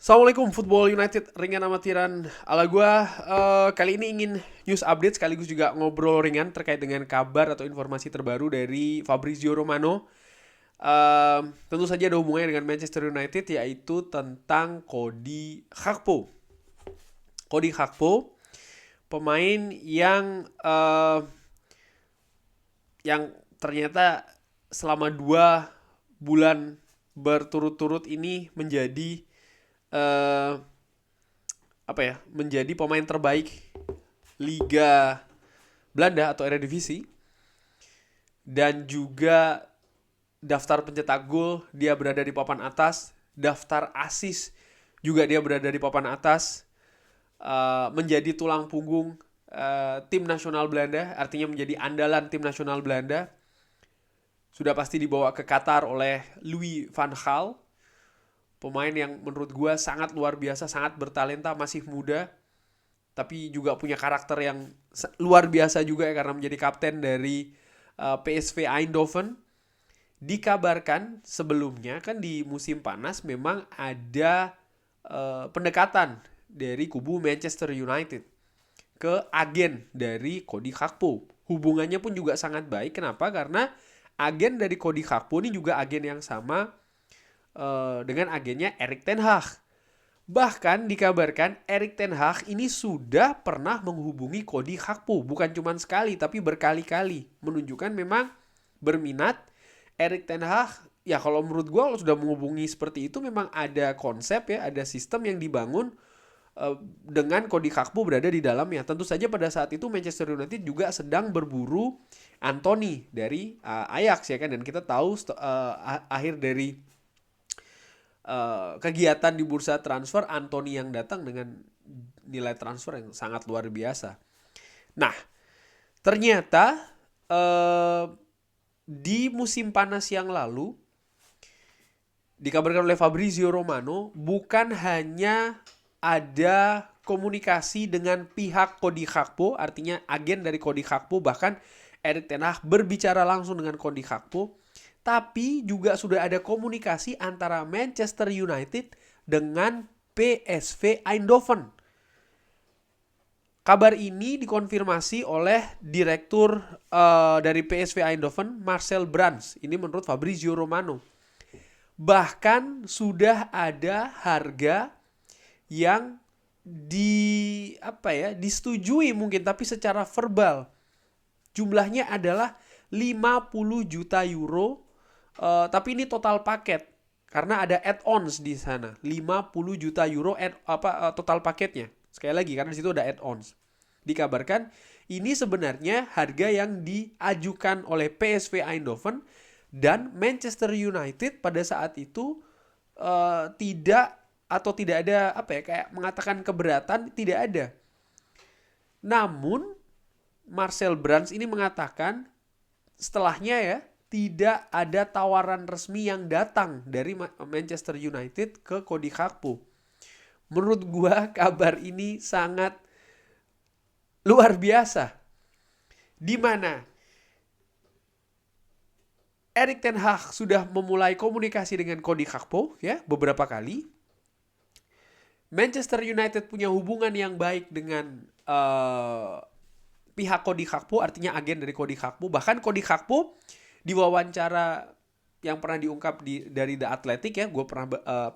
Assalamualaikum Football United ringan amatiran ala gua. Kali ini ingin news update sekaligus juga ngobrol ringan terkait dengan kabar atau informasi terbaru dari Fabrizio Romano. Tentu saja ada hubungannya dengan Manchester United, yaitu tentang Cody Gakpo. Cody Gakpo, pemain yang ternyata selama 2 bulan berturut-turut ini menjadi eh, menjadi pemain terbaik Liga Belanda atau Eredivisie, dan juga daftar pencetak gol dia berada di papan atas, daftar assist juga dia berada di papan atas. Menjadi tulang punggung tim nasional Belanda, artinya menjadi andalan tim nasional Belanda. Sudah pasti dibawa ke Qatar oleh Louis van Gaal, pemain yang menurut gue sangat luar biasa, sangat bertalenta, masih muda, tapi juga punya karakter yang luar biasa juga ya, karena menjadi kapten dari PSV Eindhoven. Dikabarkan sebelumnya kan di musim panas memang ada pendekatan dari kubu Manchester United ke agen dari Cody Gakpo. Hubungannya pun juga sangat baik. Kenapa? Karena agen dari Cody Gakpo ini juga agen yang sama dengan agennya Erik ten Hag. Bahkan dikabarkan Erik ten Hag ini sudah pernah menghubungi Cody Gakpo, bukan cuma sekali tapi berkali-kali, menunjukkan memang berminat. Erik ten Hag, ya kalau menurut gue kalau sudah menghubungi seperti itu memang ada konsep ya, ada sistem yang dibangun dengan Cody Gakpo berada di dalamnya. Tentu saja pada saat itu Manchester United juga sedang berburu Anthony dari Ajax ya kan, dan kita tahu akhir dari kegiatan di bursa transfer, Anthony yang datang dengan nilai transfer yang sangat luar biasa. Nah, ternyata di musim panas yang lalu dikabarkan oleh Fabrizio Romano, bukan hanya ada komunikasi dengan pihak Cody Gakpo, artinya agen dari Cody Gakpo, bahkan Erik ten Hag berbicara langsung dengan Cody Gakpo, tapi juga sudah ada komunikasi antara Manchester United dengan PSV Eindhoven. Kabar ini dikonfirmasi oleh direktur dari PSV Eindhoven, Marcel Brands. Ini menurut Fabrizio Romano. Bahkan sudah ada harga yang disetujui mungkin, tapi secara verbal. Jumlahnya adalah 50 juta euro, tapi ini total paket. Karena ada add-ons di sana. 50 juta euro total paketnya. Sekali lagi, karena di situ ada add-ons. Dikabarkan ini sebenarnya harga yang diajukan oleh PSV Eindhoven, dan Manchester United pada saat itu tidak ada kayak mengatakan keberatan, tidak ada. Namun Marcel Brands ini mengatakan setelahnya ya, tidak ada tawaran resmi yang datang dari Manchester United ke Cody Gakpo. Menurut gua kabar ini sangat luar biasa, di mana Erik ten Hag sudah memulai komunikasi dengan Cody Gakpo ya beberapa kali. Manchester United punya hubungan yang baik dengan pihak Cody Gakpo, artinya agen dari Cody Gakpo. Bahkan Cody Gakpo di wawancara yang pernah diungkap dari The Athletic ya, gue pernah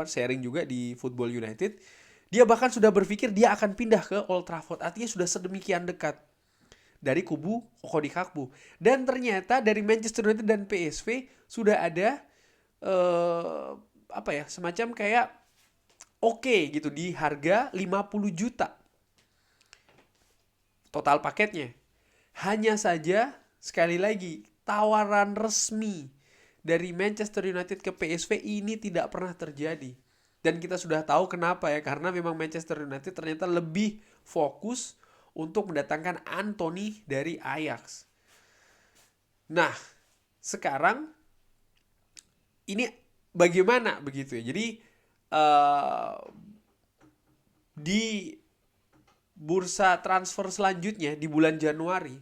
sharing juga di Football United, dia bahkan sudah berpikir dia akan pindah ke Old Trafford. Artinya sudah sedemikian dekat dari kubu Cody Gakpo. Dan ternyata dari Manchester United dan PSV sudah ada semacam kayak gitu di harga 50 juta total paketnya. Hanya saja sekali lagi, tawaran resmi dari Manchester United ke PSV ini tidak pernah terjadi. Dan kita sudah tahu kenapa ya, karena memang Manchester United ternyata lebih fokus untuk mendatangkan Anthony dari Ajax. Nah, sekarang ini bagaimana begitu ya? Jadi di bursa transfer selanjutnya di bulan Januari,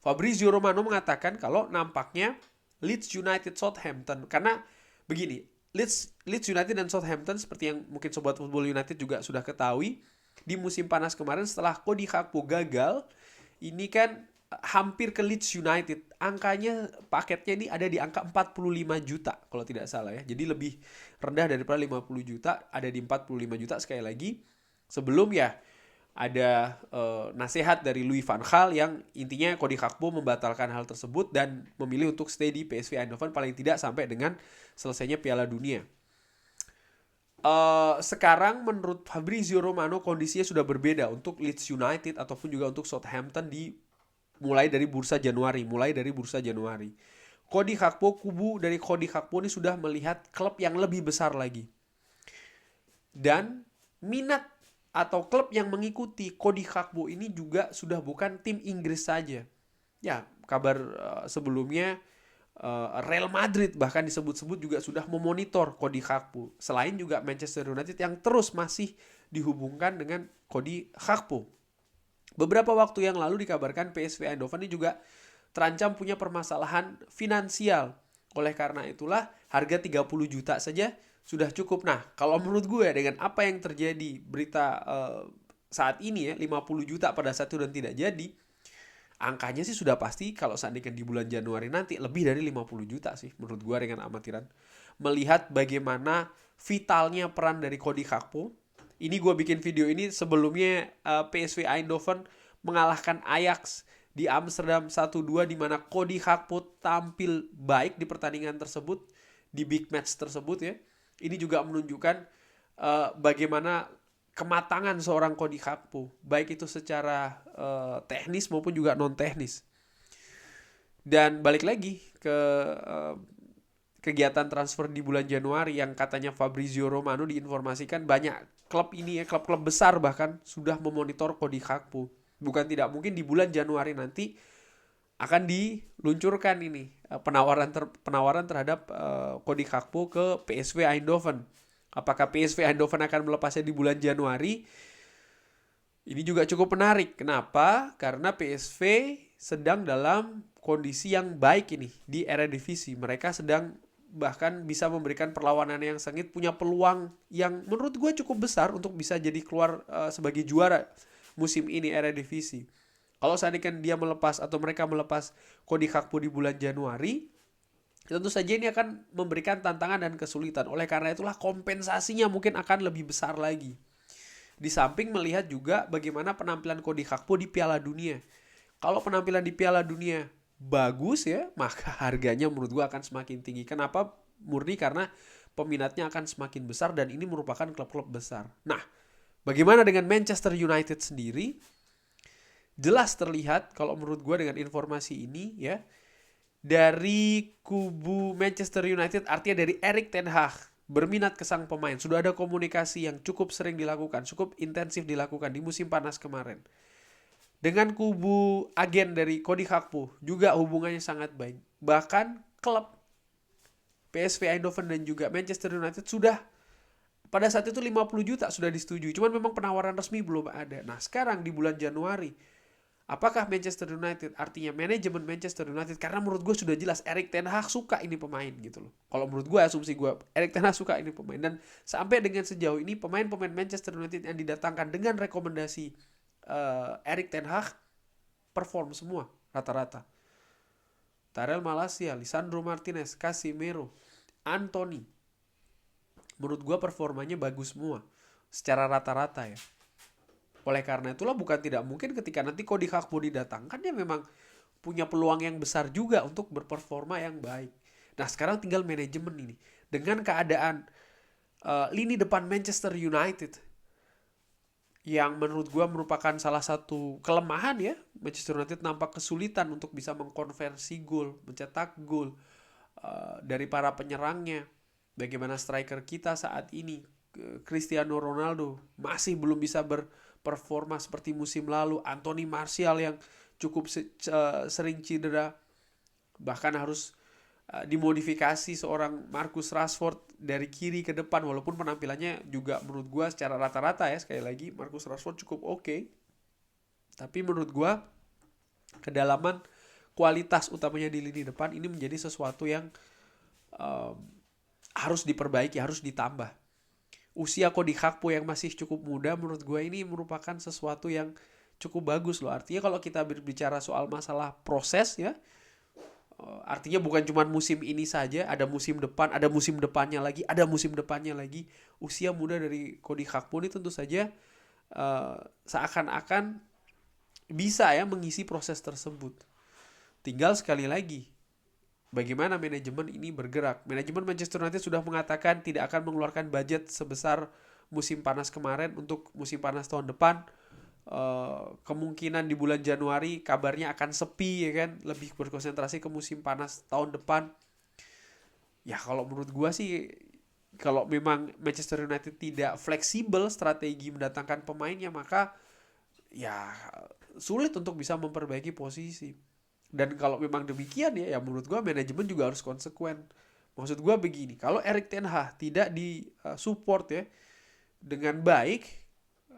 Fabrizio Romano mengatakan kalau nampaknya Leeds United Southampton, karena begini, Leeds United dan Southampton seperti yang mungkin Sobat Football United juga sudah ketahui, di musim panas kemarin setelah Cody Gakpo gagal, ini kan hampir ke Leeds United. Angkanya, paketnya ini ada di angka 45 juta kalau tidak salah ya. Jadi lebih rendah daripada 50 juta, ada di 45 juta sekali lagi. Sebelum ya ada nasihat dari Louis van Gaal yang intinya Cody Gakpo membatalkan hal tersebut dan memilih untuk stay di PSV Eindhoven paling tidak sampai dengan selesainya Piala Dunia. Sekarang menurut Fabrizio Romano kondisinya sudah berbeda untuk Leeds United ataupun juga untuk Southampton mulai dari bursa Januari. Kubu dari Cody Gakpo ini sudah melihat klub yang lebih besar lagi. Dan minat atau klub yang mengikuti Cody Gakpo ini juga sudah bukan tim Inggris saja. Ya, kabar sebelumnya Real Madrid bahkan disebut-sebut juga sudah memonitor Cody Gakpo. Selain juga Manchester United yang terus masih dihubungkan dengan Cody Gakpo. Beberapa waktu yang lalu dikabarkan PSV Eindhoven ini juga terancam punya permasalahan finansial. Oleh karena itulah harga 30 juta saja sudah cukup. Nah, kalau menurut gue dengan apa yang terjadi berita saat ini ya, 50 juta pada saat itu dan tidak jadi, angkanya sih sudah pasti kalau seandainya di bulan Januari nanti lebih dari 50 juta sih menurut gue dengan amatiran. Melihat bagaimana vitalnya peran dari Cody Gakpo. Ini gue bikin video ini sebelumnya PSV Eindhoven mengalahkan Ajax di Amsterdam 1-2 di mana Cody Gakpo tampil baik di pertandingan tersebut, di big match tersebut ya. Ini juga menunjukkan bagaimana kematangan seorang Cody Gakpo, baik itu secara teknis maupun juga non teknis. Dan balik lagi ke kegiatan transfer di bulan Januari yang katanya Fabrizio Romano diinformasikan banyak klub ini ya, klub-klub besar bahkan sudah memonitor Cody Gakpo. Bukan tidak mungkin di bulan Januari nanti akan diluncurkan ini penawaran terhadap Cody Gakpo ke PSV Eindhoven. Apakah PSV Eindhoven akan melepasnya di bulan Januari? Ini juga cukup menarik. Kenapa? Karena PSV sedang dalam kondisi yang baik ini di Eredivisie. Mereka sedang bahkan bisa memberikan perlawanan yang sengit, punya peluang yang menurut gue cukup besar untuk bisa jadi keluar sebagai juara musim ini Eredivisie. Kalau seandainya dia melepas atau mereka melepas Cody Gakpo di bulan Januari, tentu saja ini akan memberikan tantangan dan kesulitan. Oleh karena itulah kompensasinya mungkin akan lebih besar lagi. Di samping melihat juga bagaimana penampilan Cody Gakpo di Piala Dunia. Kalau penampilan di Piala Dunia bagus ya, maka harganya menurut gue akan semakin tinggi. Kenapa? Murni karena peminatnya akan semakin besar dan ini merupakan klub-klub besar. Nah, bagaimana dengan Manchester United sendiri? Jelas terlihat kalau menurut gue dengan informasi ini ya, dari kubu Manchester United, artinya dari Erik ten Hag berminat ke sang pemain. Sudah ada komunikasi yang cukup sering dilakukan, cukup intensif dilakukan di musim panas kemarin. Dengan kubu agen dari Cody Gakpo juga hubungannya sangat baik. Bahkan klub PSV Eindhoven dan juga Manchester United sudah pada saat itu 50 juta sudah disetujui. Cuman memang penawaran resmi belum ada. Nah sekarang di bulan Januari, apakah Manchester United, artinya manajemen Manchester United, karena menurut gue sudah jelas Erik ten Hag suka ini pemain gitu loh. Kalau menurut gue, asumsi gue, Erik ten Hag suka ini pemain. Dan sampai dengan sejauh ini pemain-pemain Manchester United yang didatangkan dengan rekomendasi Erik ten Hag perform semua rata-rata. Tyrell Malacia, Lisandro Martinez, Casemiro, Anthony. Menurut gue performanya bagus semua secara rata-rata ya. Oleh karena itulah bukan tidak mungkin ketika nanti Cody Gakpo didatangkan dia memang punya peluang yang besar juga untuk berperforma yang baik. Nah sekarang tinggal manajemen ini. Dengan keadaan lini depan Manchester United yang menurut gue merupakan salah satu kelemahan ya. Manchester United nampak kesulitan untuk bisa mengkonversi gol, mencetak gol dari para penyerangnya. Bagaimana striker kita saat ini, Cristiano Ronaldo masih belum bisa berperforma seperti musim lalu. Anthony Martial yang cukup sering cedera, bahkan harus dimodifikasi seorang Marcus Rashford dari kiri ke depan. Walaupun penampilannya juga menurut gue secara rata-rata ya, sekali lagi Marcus Rashford cukup oke. Tapi menurut gue kedalaman kualitas utamanya di lini depan ini menjadi sesuatu yang harus diperbaiki, harus ditambah. Usia Cody Gakpo yang masih cukup muda menurut gue ini merupakan sesuatu yang cukup bagus loh. Artinya kalau kita berbicara soal masalah proses ya, artinya bukan cuma musim ini saja, ada musim depan, ada musim depannya lagi, ada musim depannya lagi. Usia muda dari Cody Gakpo ini tentu saja seakan-akan bisa ya mengisi proses tersebut. Tinggal sekali lagi, bagaimana manajemen ini bergerak. Manajemen Manchester United sudah mengatakan tidak akan mengeluarkan budget sebesar musim panas kemarin untuk musim panas tahun depan. Kemungkinan di bulan Januari kabarnya akan sepi ya kan, lebih berkonsentrasi ke musim panas tahun depan. Ya kalau menurut gua sih, kalau memang Manchester United tidak fleksibel strategi mendatangkan pemainnya, maka ya sulit untuk bisa memperbaiki posisi. Dan kalau memang demikian ya menurut gua manajemen juga harus konsekuen. Maksud gua begini, kalau Erik ten Hag tidak di-support ya dengan baik,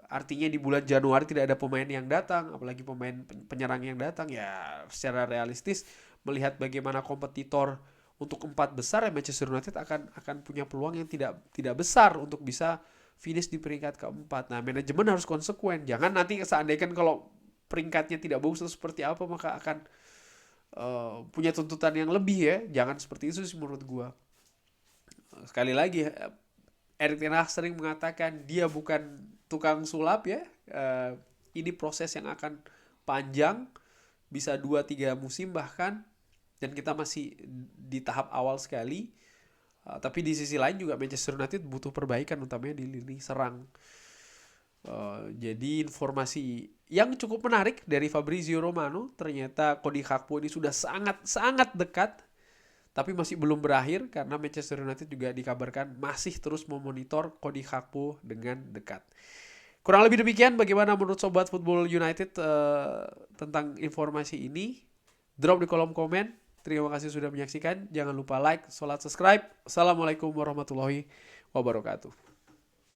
artinya di bulan Januari tidak ada pemain yang datang, apalagi pemain penyerang yang datang, ya secara realistis melihat bagaimana kompetitor untuk 4 besar ya Manchester United akan punya peluang yang tidak besar untuk bisa finish di peringkat keempat. Nah, manajemen harus konsekuen. Jangan nanti seandainya kalau peringkatnya tidak bagus atau seperti apa, maka akan punya tuntutan yang lebih ya. Jangan seperti itu sih menurut gua. Sekali lagi, Erik ten Hag sering mengatakan dia bukan tukang sulap ya. Ini proses yang akan panjang, bisa 2-3 musim bahkan, dan kita masih di tahap awal sekali. Tapi di sisi lain juga Manchester United butuh perbaikan, utamanya di lini serang. Jadi informasi yang cukup menarik dari Fabrizio Romano, ternyata Cody Gakpo ini sudah sangat dekat, tapi masih belum berakhir karena Manchester United juga dikabarkan masih terus memonitor Cody Gakpo dengan dekat. Kurang lebih demikian. Bagaimana menurut Sobat Football United tentang informasi ini? Drop di kolom komen. Terima kasih sudah menyaksikan. Jangan lupa like, subscribe. Assalamualaikum warahmatullahi wabarakatuh.